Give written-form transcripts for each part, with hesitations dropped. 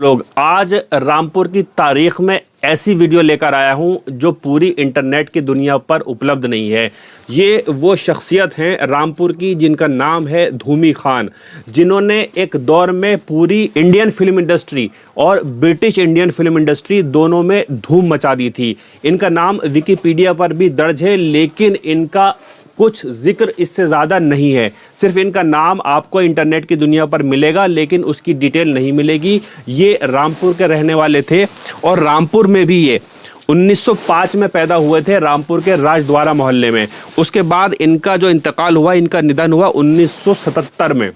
लोग आज रामपुर की तारीख में ऐसी वीडियो लेकर आया हूं जो पूरी इंटरनेट की दुनिया पर उपलब्ध नहीं है। ये वो शख्सियत हैं रामपुर की जिनका नाम है धूमी खान, जिन्होंने एक दौर में पूरी इंडियन फिल्म इंडस्ट्री और ब्रिटिश इंडियन फिल्म इंडस्ट्री दोनों में धूम मचा दी थी। इनका नाम विकिपीडिया पर भी दर्ज है, लेकिन इनका कुछ जिक्र इससे ज़्यादा नहीं है। सिर्फ इनका नाम आपको इंटरनेट की दुनिया पर मिलेगा, लेकिन उसकी डिटेल नहीं मिलेगी। ये रामपुर के रहने वाले थे और रामपुर में भी ये 1905 में पैदा हुए थे, रामपुर के राजद्वारा मोहल्ले में। उसके बाद इनका जो इंतकाल हुआ, इनका निधन हुआ 1977 में।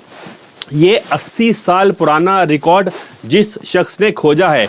ये 80 साल पुराना रिकॉर्ड जिस शख्स ने खोजा है,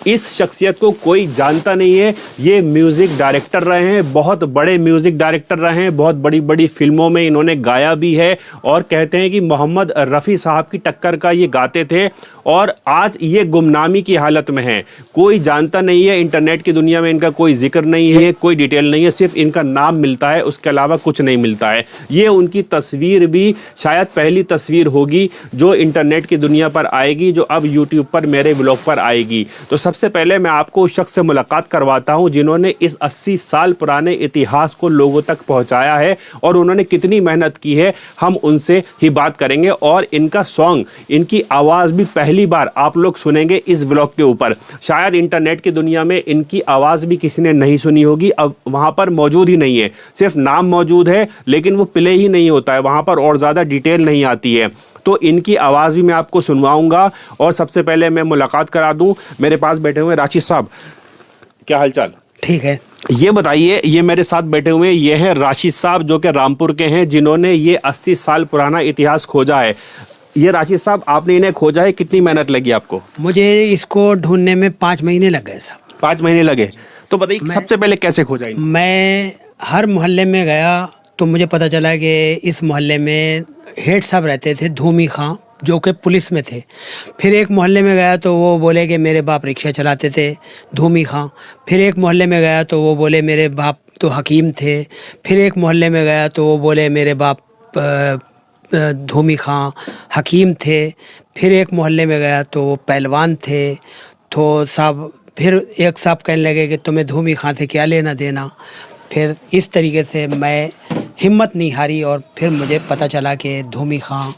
इस शख्सियत को कोई जानता नहीं है। ये म्यूज़िक डायरेक्टर रहे हैं, बहुत बड़े म्यूज़िक डायरेक्टर रहे हैं, बहुत बड़ी बड़ी फिल्मों में इन्होंने गाया भी है और कहते हैं कि मोहम्मद रफ़ी साहब की टक्कर का ये गाते थे। और आज ये गुमनामी की हालत में हैं, कोई जानता नहीं है। इंटरनेट की दुनिया में इनका कोई जिक्र नहीं है, कोई डिटेल नहीं है, सिर्फ इनका नाम मिलता है, उसके अलावा कुछ नहीं मिलता है। ये उनकी तस्वीर भी शायद पहली तस्वीर होगी जो इंटरनेट की दुनिया पर आएगी, जो अब यूट्यूब पर मेरे ब्लॉग पर आएगी। तो सबसे पहले मैं आपको उस शख्स से मुलाकात करवाता हूं जिन्होंने इस 80 साल पुराने इतिहास को लोगों तक पहुंचाया है और उन्होंने कितनी मेहनत की है, हम उनसे ही बात करेंगे। और इनका सॉन्ग, इनकी आवाज़ भी पहली बार आप लोग सुनेंगे इस व्लॉग के ऊपर। शायद इंटरनेट की दुनिया में इनकी आवाज़ भी किसी ने नहीं सुनी होगी, अब वहाँ पर मौजूद ही नहीं है, सिर्फ नाम मौजूद है, लेकिन वो प्ले ही नहीं होता है वहाँ पर और ज़्यादा डिटेल नहीं आती है। तो इनकी आवाज़ भी मैं आपको सुनवाऊंगा। और सबसे पहले मैं मुलाकात करा दूं, मेरे पास बैठे हुए राशिद साहब, क्या हालचाल? ठीक है। ये बताइए, ये मेरे साथ बैठे हुए ये हैं राशिद साहब जो कि रामपुर के हैं, जिन्होंने ये 80 साल पुराना इतिहास खोजा है। ये राशिद साहब, आपने इन्हें खोजा है, कितनी मेहनत लगी आपको? मुझे इसको ढूंढने में 5 महीने लग गए साहब। 5 महीने लगे? तो बताइए सबसे पहले कैसे खोजा इन्हें? मैं हर मोहल्ले में गया तो मुझे पता चला कि इस मोहल्ले में हेड साहब रहते थे धूमी खां, जो कि पुलिस में थे। फिर एक मोहल्ले में गया तो वो बोले कि मेरे बाप रिक्शा चलाते थे, धूमी खां। फिर एक मोहल्ले में गया तो वो बोले मेरे बाप तो हकीम थे। फिर एक मोहल्ले में गया तो वो बोले मेरे बाप धूमी खां हकीम थे। फिर एक मोहल्ले में गया तो वो पहलवान थे। तो साहब, फिर एक साहब कहने लगे कि तुम्हें धूमी खां से क्या लेना देना। फिर इस तरीके से मैं हिम्मत नहीं हारी और फिर मुझे पता चला कि धूमी खां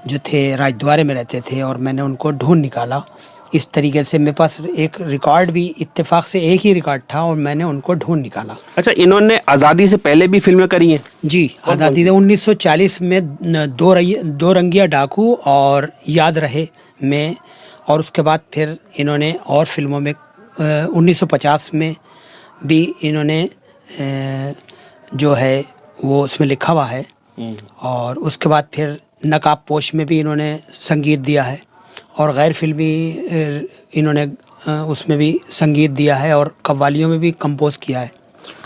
जो थे राजद्वारे में रहते थे और मैंने उनको ढूंढ निकाला। इस तरीके से मेरे पास एक रिकॉर्ड भी, इत्तेफाक से एक ही रिकॉर्ड था और मैंने उनको ढूंढ निकाला। अच्छा, इन्होंने आज़ादी से पहले भी फिल्में करी हैं? जी, आज़ादी से 1940 में दो रंगिया डाकू और याद रहे में, और उसके बाद फिर इन्होंने और फिल्मों में 1950 में भी इन्होंने जो है वो उसमें लिखा हुआ है। और उसके बाद फिर नकाब पोश में भी इन्होंने संगीत दिया है और गैर फिल्मी इन्होंने उसमें भी संगीत दिया है और कव्वालियों में भी कंपोज किया है।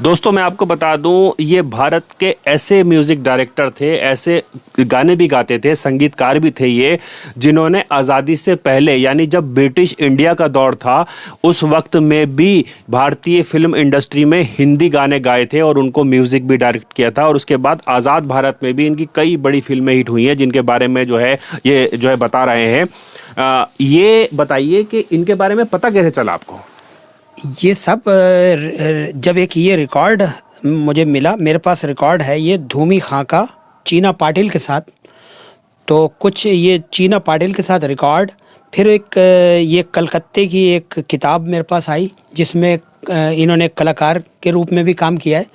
दोस्तों, मैं आपको बता दूं, ये भारत के ऐसे म्यूज़िक डायरेक्टर थे, ऐसे गाने भी गाते थे, संगीतकार भी थे ये, जिन्होंने आज़ादी से पहले, यानी जब ब्रिटिश इंडिया का दौर था, उस वक्त में भी भारतीय फिल्म इंडस्ट्री में हिंदी गाने गाए थे और उनको म्यूज़िक भी डायरेक्ट किया था। और उसके बाद आज़ाद भारत में भी इनकी कई बड़ी फिल्में हिट हुई हैं, जिनके बारे में जो है ये जो है बता रहे हैं। ये बताइए कि इनके बारे में पता कैसे चला आपको? ये सब जब एक ये रिकॉर्ड मुझे मिला, मेरे पास रिकॉर्ड है ये धूमी खां का चीना पाटिल के साथ। तो कुछ ये चीना पाटिल के साथ रिकॉर्ड, फिर एक ये कलकत्ते की एक किताब मेरे पास आई जिसमें इन्होंने कलाकार के रूप में भी काम किया है।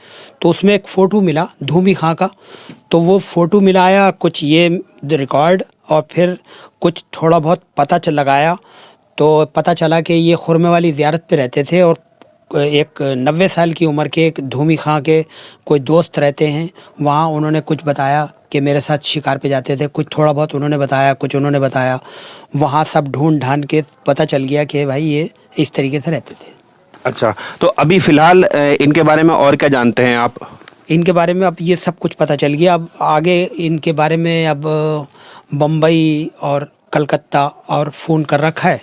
तो उसमें एक फ़ोटो मिला धूमी खां का, तो वो फ़ोटो मिलाया कुछ ये रिकॉर्ड और फिर कुछ थोड़ा बहुत पता लगाया तो पता चला कि ये खुरमे वाली ज़ियारत पे रहते थे और एक 90 साल की उम्र के एक धूमी खां के कोई दोस्त रहते हैं वहाँ। उन्होंने कुछ बताया कि मेरे साथ शिकार पे जाते थे, कुछ थोड़ा बहुत उन्होंने बताया, कुछ उन्होंने बताया। वहाँ सब ढूंढ ढांढ के पता चल गया कि भाई ये इस तरीके से रहते थे। अच्छा, तो अभी फ़िलहाल इनके बारे में और क्या जानते हैं आप? इनके बारे में अब ये सब कुछ पता चल गया। अब आगे इनके बारे में अब बम्बई और कलकत्ता और फ़ोन कर रखा है,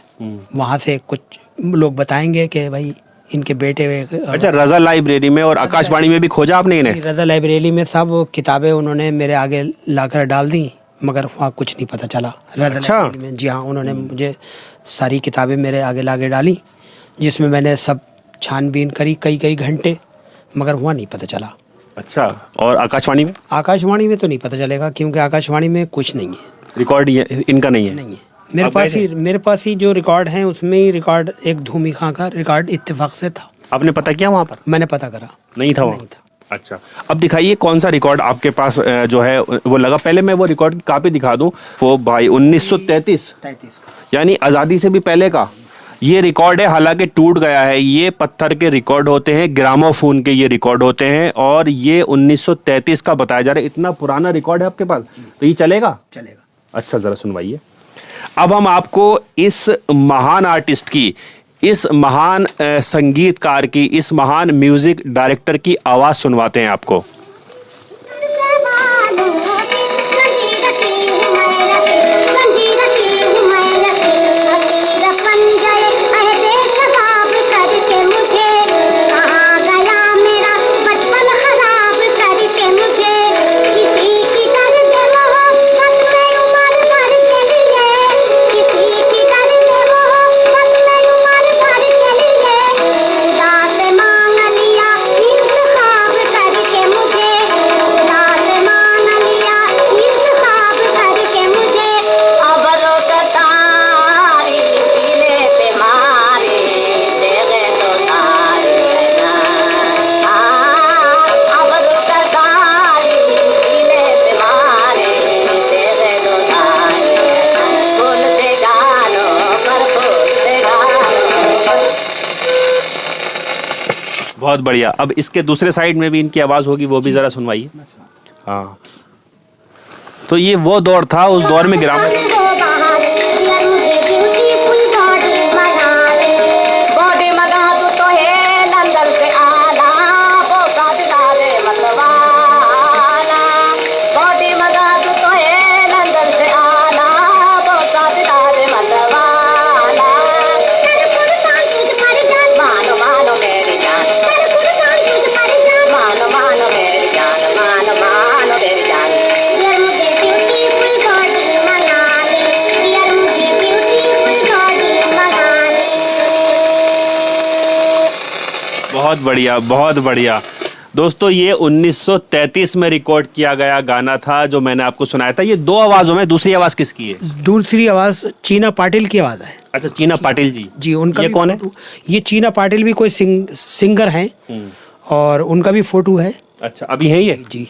वहाँ से कुछ लोग बताएंगे कि भाई इनके बेटे। अच्छा, रज़ा लाइब्रेरी में और आकाशवाणी में भी खोजा आपने इन्हें? रज़ा लाइब्रेरी में सब किताबें उन्होंने मेरे आगे लाकर डाल दी, मगर वहाँ कुछ नहीं पता चला। रद अच्छा। लाइब्रेरी में, जी हाँ, उन्होंने मुझे सारी किताबें मेरे आगे लागे डाली, जिसमें मैंने सब छानबीन करी कई घंटे, मगर वहाँ नहीं पता चला। अच्छा, और आकाशवाणी में? आकाशवाणी में तो नहीं पता चलेगा, क्योंकि आकाशवाणी में कुछ नहीं है, रिकॉर्ड इनका नहीं है? नहीं है। मेरे आप पास गए ही मेरे पास ही जो रिकॉर्ड हैं उसमें ही रिकॉर्ड एक धूमी खां का रिकॉर्ड इत्तेफाक से था। आपने पता किया वहाँ पर? मैंने पता करा, नहीं था वहाँ? नहीं था। अच्छा, अब दिखाइए कौन सा रिकॉर्ड आपके पास जो है वो लगा। पहले मैं वो रिकॉर्ड की कॉपी दिखा दूं। वो भाई 1933 33 का। यानी आज़ादी से भी पहले का ये रिकॉर्ड है। हालांकि टूट गया है। ये पत्थर के रिकॉर्ड होते हैं, ग्रामोफोन के ये रिकॉर्ड होते हैं, और ये 1933 का बताया जा रहा है। इतना पुराना रिकॉर्ड है आपके पास, तो ये चलेगा? चलेगा। अच्छा, ज़रा सुनवाइए। अब हम आपको इस महान आर्टिस्ट की, इस महान संगीतकार की, इस महान म्यूजिक डायरेक्टर की आवाज़ सुनवाते हैं आपको। बहुत बढ़िया। अब इसके दूसरे साइड में भी इनकी आवाज़ होगी, वो भी ज़रा सुनवाइए। हाँ, तो ये वो दौर था, उस दौर में ग्राम बहुत बढ़िया, बहुत बढ़िया। दोस्तों, ये 1933 में रिकॉर्ड किया गया गाना था जो मैंने आपको सुनाया था। ये दो आवाज़ों में, दूसरी आवाज़ किसकी है? दूसरी आवाज़ चीना पाटिल की आवाज़ है। अच्छा, चीना पाटिल जी। जी, उनका ये भी कौन है? ये चीना पाटिल भी कोई सिंगर हैं, और उनका भी फोटो है। अच्छा, अभी है ये? जी,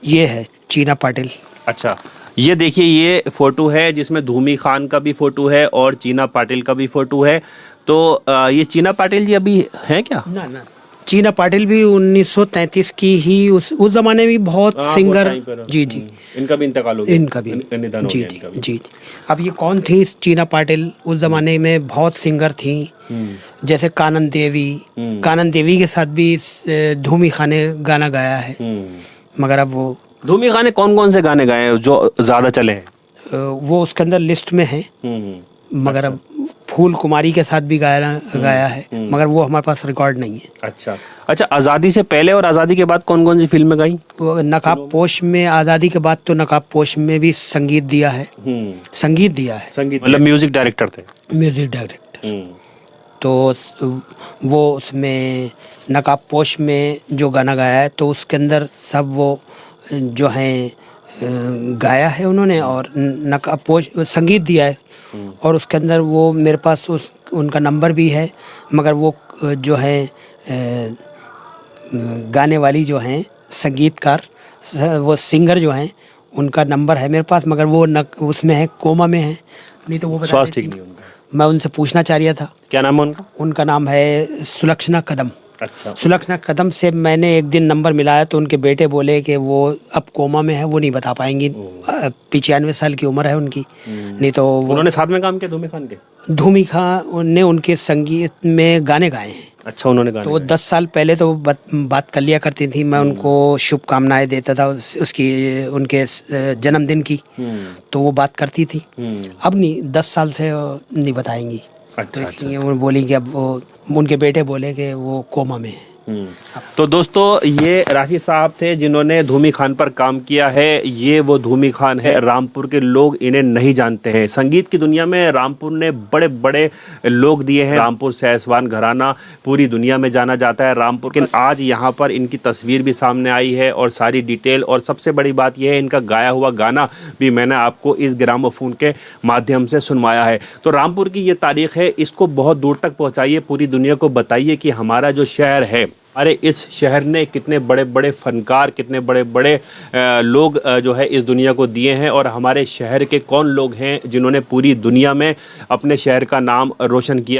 ये है चीना पाटिल। अच्छा, ये देखिए, ये फोटो है जिसमें धूमी खान का भी फोटो है और चीना पाटिल का भी फोटो है। तो ये चीना पाटिल जी अभी हैं क्या? ना, चीना पाटिल भी 1933 की ही, उस जमाने में बहुत सिंगर। जी, इनका भी इंतकाल हो गया, इनका भी निधन हो जी गया इनका भी। जी। अब ये कौन थी चीना पाटिल? उस जमाने में बहुत सिंगर थी, जैसे कानन देवी के साथ भी धूमी खान ने गाना गाया है। मगर अब वो धूमी खान ने कौन कौन से गाने गाए हैं जो ज़्यादा चले हैं? वो उसके अंदर लिस्ट में है, मगर अब फूल कुमारी के साथ भी गाया है, मगर वो हमारे पास रिकॉर्ड नहीं है। अच्छा, आज़ादी से पहले और आज़ादी के बाद कौन कौन सी फिल्में गाई? वो नकाब पोश में, आज़ादी के बाद तो नकाब पोश में भी संगीत दिया है। संगीत मतलब म्यूजिक डायरेक्टर थे? Music director. तो वो उसमें नकाब पोश में जो गाना गाया है, तो उसके अंदर सब वो जो हैं गाया है उन्होंने, और नकाब पोश संगीत दिया है। और उसके अंदर वो मेरे पास उनका नंबर भी है, मगर वो जो है गाने वाली जो हैं संगीतकार, वो सिंगर जो हैं, उनका नंबर है मेरे पास, मगर वो उसमें है, कोमा में है। नहीं तो वो स्वास्थ्य ठीक नहीं उनका। मैं उनसे पूछना चाह रहा था। क्या नाम है उनका? उनका नाम है सुलक्षणा कदम। अच्छा, सुलक्षणा कदम से मैंने एक दिन नंबर मिलाया, तो उनके बेटे बोले कि वो अब कोमा में है, वो नहीं बता पाएंगी। 95 साल की उम्र है उनकी। नहीं तो उन्होंने साथ में काम किया धूमी खान के? धूमी खान ने उनके संगीत में गाने गाए हैं। अच्छा, उन्होंने गाने तो वो 10 साल पहले तो बात कर लिया करती थी, मैं उनको शुभकामनाएं देता था उसकी, उनके जन्मदिन की, तो वो बात करती थी। अब नहीं, 10 साल से नहीं बताएंगी। अच्छा, तो इसलिए वो बोली कि अब वो, उनके बेटे बोले कि वो कोमा में है। तो दोस्तों ये राशिद साहब थे जिन्होंने धूमी खान पर काम किया है। ये वो धूमी खान है। रामपुर के लोग इन्हें नहीं जानते हैं। संगीत की दुनिया में रामपुर ने बड़े बड़े लोग दिए हैं। रामपुर सैसवान घराना पूरी दुनिया में जाना जाता है रामपुर के। आज यहाँ पर इनकी तस्वीर भी सामने आई है और सारी डिटेल, और सबसे बड़ी बात यह है इनका गाया हुआ गाना भी मैंने आपको इस ग्रामोफोन के माध्यम से सुनवाया है। तो रामपुर की ये तारीख है, इसको बहुत दूर तक पहुँचाइए, पूरी दुनिया को बताइए कि हमारा जो शहर है, अरे इस शहर ने कितने बड़े बड़े फनकार, कितने बड़े बड़े लोग जो है इस दुनिया को दिए हैं, और हमारे शहर के कौन लोग हैं जिन्होंने पूरी दुनिया में अपने शहर का नाम रोशन किया।